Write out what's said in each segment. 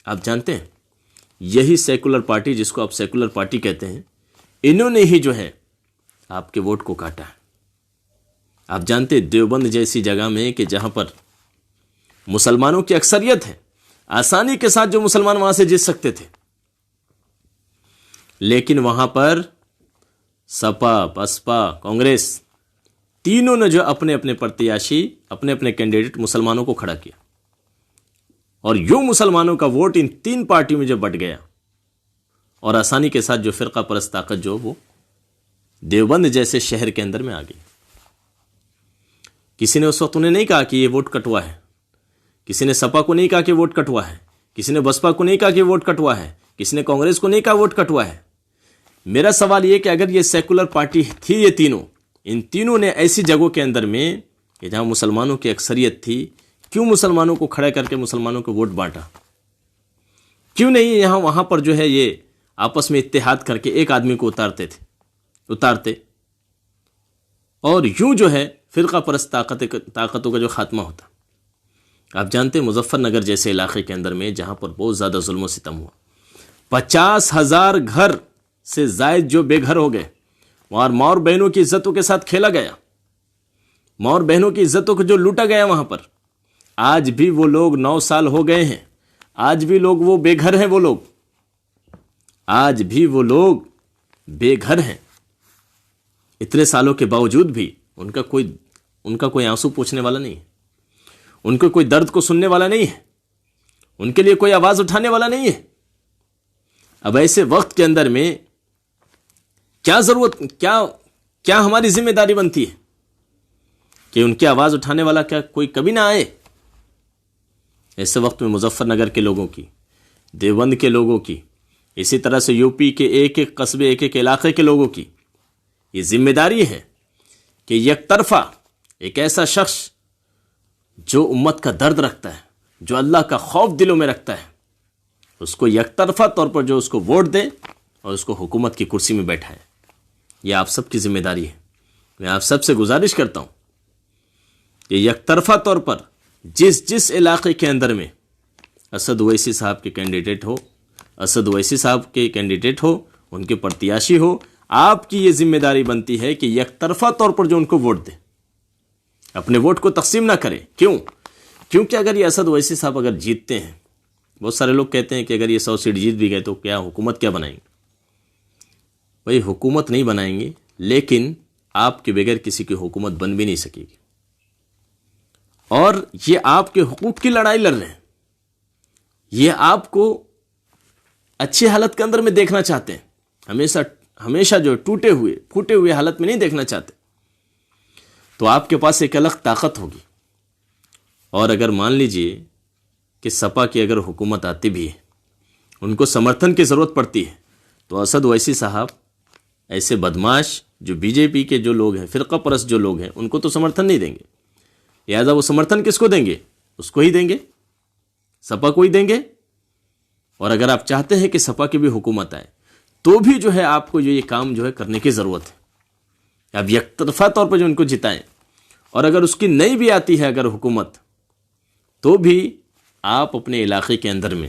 آپ جانتے ہیں یہی سیکولر پارٹی، جس کو آپ سیکولر پارٹی کہتے ہیں، انہوں نے ہی جو ہے آپ کے ووٹ کو کاٹا ہے۔ آپ جانتے ہیں دیوبند جیسی جگہ میں کہ جہاں پر مسلمانوں کی اکثریت ہے، آسانی کے ساتھ جو مسلمان وہاں سے جیت سکتے تھے، لیکن وہاں پر سپا، بسپا، کانگریس تینوں نے جو اپنے اپنے پرتیاشی، اپنے اپنے کینڈیڈیٹ مسلمانوں کو کھڑا کیا، اور یوں مسلمانوں کا ووٹ ان تین پارٹیوں میں جو بٹ گیا، اور آسانی کے ساتھ جو فرقہ پرست طاقت جو وہ دیوبند جیسے شہر کے اندر میں آ گئی۔ کسی نے اس وقت انہیں نہیں کہا کہ یہ ووٹ کٹوا ہے، کسی نے سپا کو نہیں کہا کہ ووٹ کٹوا ہے، کسی نے بسپا کو نہیں کہا کہ ووٹ کٹوا ہے، کسی نے کانگریس کو نہیں کہا ووٹ کٹوا ہے۔ میرا سوال یہ کہ اگر یہ سیکولر پارٹی تھی، یہ تینوں، ان تینوں نے ایسی جگہوں کے اندر میں کہ جہاں مسلمانوں کی اکثریت تھی، کیوں مسلمانوں کو کھڑا کر کے مسلمانوں کو ووٹ بانٹا؟ کیوں نہیں یہاں وہاں پر جو ہے یہ آپس میں اتحاد کر کے ایک آدمی کو اتارتے، اور یوں جو ہے فرقہ پرست طاقتوں کا جو خاتمہ ہوتا۔ آپ جانتے ہیں مظفر نگر جیسے علاقے کے اندر میں جہاں پر بہت زیادہ ظلم و ستم ہوا، 50,000 گھر سے زائد جو بے گھر ہو گئے، وہاں ماں اور بہنوں کی عزتوں کے ساتھ کھیلا گیا، ماں اور بہنوں کی عزتوں کو جو لوٹا گیا وہاں پر۔ آج بھی وہ لوگ 9 سال ہو گئے ہیں، آج بھی لوگ وہ بے گھر ہیں، وہ لوگ آج بھی وہ لوگ بے گھر ہیں۔ اتنے سالوں کے باوجود بھی ان کا کوئی آنسو پوچھنے والا نہیں ہے، ان کو کوئی درد کو سننے والا نہیں ہے، ان کے لیے کوئی آواز اٹھانے والا نہیں ہے۔ اب ایسے وقت کے اندر میں کیا ہماری ذمہ داری بنتی ہے کہ ان کی آواز اٹھانے والا کیا کوئی کبھی نہ آئے؟ ایسے وقت میں مظفر نگر کے لوگوں کی، دیوبند کے لوگوں کی، اسی طرح سے یو پی کے ایک ایک قصبے، ایک ایک علاقے کے لوگوں کی یہ ذمہ داری ہے کہ یک طرفہ ایک ایسا شخص جو امت کا درد رکھتا ہے، جو اللہ کا خوف دلوں میں رکھتا ہے، اس کو یک طرفہ طور پر جو اس کو ووٹ دے اور اس کو حکومت کی کرسی میں بیٹھائے۔ یہ آپ سب کی ذمہ داری ہے۔ میں آپ سب سے گزارش کرتا ہوں کہ یک طرفہ طور پر جس علاقے کے اندر میں اسد اویسی صاحب کے کینڈیڈیٹ ہو، اسد اویسی صاحب کے کینڈیڈیٹ ہو، ان کے پرتیاشی ہو، آپ کی یہ ذمہ داری بنتی ہے کہ یک طرفہ طور پر جو ان کو ووٹ دے، اپنے ووٹ کو تقسیم نہ کرے۔ کیونکہ اگر یہ اسد اویسی صاحب اگر جیتتے ہیں، بہت سارے لوگ کہتے ہیں کہ اگر یہ 100 سیٹ جیت بھی گئے تو کیا حکومت کیا بنائیں گے؟ بھائی حکومت نہیں بنائیں گے، لیکن آپ کے بغیر کسی کی حکومت بن بھی نہیں سکے گی، اور یہ آپ کے حقوق کی لڑائی لڑ رہے ہیں، یہ آپ کو اچھی حالت کے اندر میں دیکھنا چاہتے ہیں، ہمیشہ جو ٹوٹے ہوئے پھوٹے ہوئے حالت میں نہیں دیکھنا چاہتے۔ تو آپ کے پاس ایک الگ طاقت ہوگی، اور اگر مان لیجئے کہ سپا کی اگر حکومت آتی بھی ہے، ان کو سمرتھن کی ضرورت پڑتی ہے، تو اسد اویسی صاحب ایسے بدماش جو بی جے پی کے جو لوگ ہیں، فرقہ پرست جو لوگ ہیں، ان کو تو سمرتھن نہیں دیں گے۔ لہٰذا وہ سمرتھن کس کو دیں گے؟ اس کو ہی دیں گے، سپا کو ہی دیں گے۔ اور اگر آپ چاہتے ہیں کہ سپا کی بھی حکومت آئے تو بھی جو ہے آپ کو یہ کام جو ہے کرنے کی ضرورت ہے۔ اب یک طرفہ طور پر جو ان کو جتائیں، اور اگر اس کی نہیں بھی آتی ہے اگر حکومت، تو بھی آپ اپنے علاقے کے اندر میں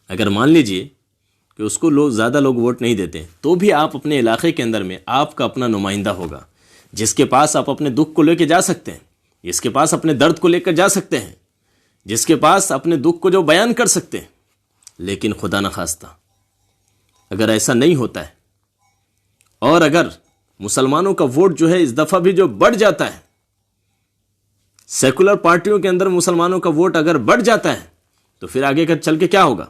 اگر مان لیجئے کہ اس کو زیادہ لوگ ووٹ نہیں دیتے، تو بھی آپ اپنے علاقے کے اندر میں آپ کا اپنا نمائندہ ہوگا، جس کے پاس آپ اپنے دکھ کو لے کے جا سکتے ہیں، جس کے پاس اپنے درد کو لے کر جا سکتے ہیں، جس کے پاس اپنے دکھ کو جو بیان کر سکتے ہیں۔ لیکن خدا نخواستہ اگر ایسا نہیں ہوتا ہے، اور اگر مسلمانوں کا ووٹ جو ہے اس دفعہ بھی جو بڑھ جاتا ہے، سیکولر پارٹیوں کے اندر مسلمانوں کا ووٹ اگر بڑھ جاتا ہے، تو پھر آگے کا چل کے کیا ہوگا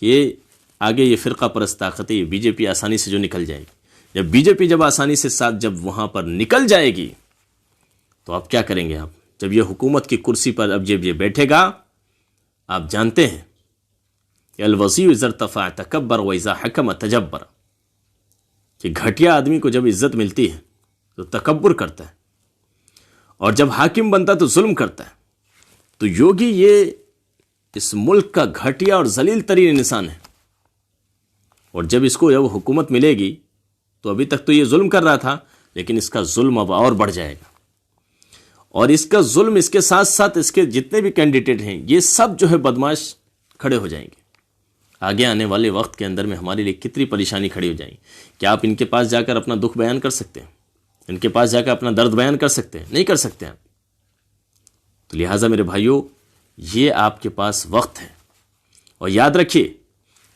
کہ آگے یہ فرقہ پرست طاقتیں، یہ بی جے پی آسانی سے جو نکل جائے گی۔ جب بی جے پی آسانی سے ساتھ جب وہاں پر نکل جائے گی، تو آپ کیا کریں گے؟ آپ جب یہ حکومت کی کرسی پر اب جب یہ بیٹھے گا، آپ جانتے ہیں کہ الوزی اذا ارتفع تکبر و اذا حکم تجبر، کہ گھٹیا آدمی کو جب عزت ملتی ہے تو تکبر کرتا ہے، اور جب حاکم بنتا تو ظلم کرتا ہے۔ تو یوگی یہ اس ملک کا گھٹیا اور ذلیل ترین انسان ہے، اور جب اس کو جب حکومت ملے گی تو ابھی تک تو یہ ظلم کر رہا تھا، لیکن اس کا ظلم اب اور بڑھ جائے گا، اور اس کا ظلم اس کے ساتھ ساتھ اس کے جتنے بھی کینڈیڈیٹ ہیں، یہ سب جو ہے بدماش کھڑے ہو جائیں گے. آگے آنے والے وقت کے اندر میں ہمارے لیے کتنی پریشانی کھڑی ہو جائیں گی. کیا آپ ان کے پاس جا کر اپنا دکھ بیان کر سکتے ہیں؟ ان کے پاس جا کر اپنا درد بیان کر سکتے ہیں؟ نہیں کر سکتے ہیں. تو لہٰذا میرے بھائیوں، یہ آپ کے پاس وقت ہے. اور یاد رکھیے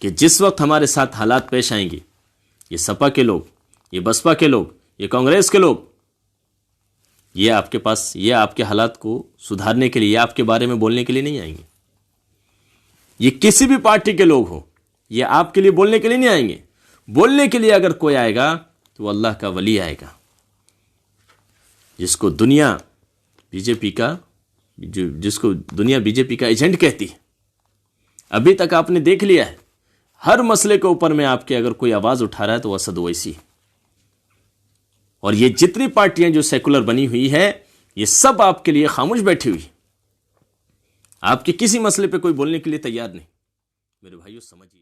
کہ جس وقت ہمارے ساتھ حالات پیش آئیں گے، یہ سپا کے لوگ، یہ بسپا کے لوگ، یہ کانگریس کے لوگ، یہ آپ کے پاس، یہ آپ کے حالات کو سدھارنے کے لیے، یہ آپ کے بارے میں بولنے کے لیے نہیں آئیں گے. یہ کسی بھی پارٹی کے لوگ ہوں، یہ آپ کے لیے بولنے کے لیے نہیں آئیں گے. بولنے کے لیے اگر کوئی آئے گا تو وہ اللہ کا ولی آئے گا، جس کو دنیا بی جے پی کا ایجنٹ کہتی ہے. ابھی تک آپ نے دیکھ لیا ہے، ہر مسئلے کے اوپر میں آپ کے اگر کوئی آواز اٹھا رہا ہے تو وہ اسد اویسی. اور یہ جتنی پارٹیاں جو سیکولر بنی ہوئی ہے، یہ سب آپ کے لیے خاموش بیٹھی ہوئی. آپ کے کسی مسئلے پہ کوئی بولنے کے لیے تیار نہیں. میرے بھائیو سمجھیے.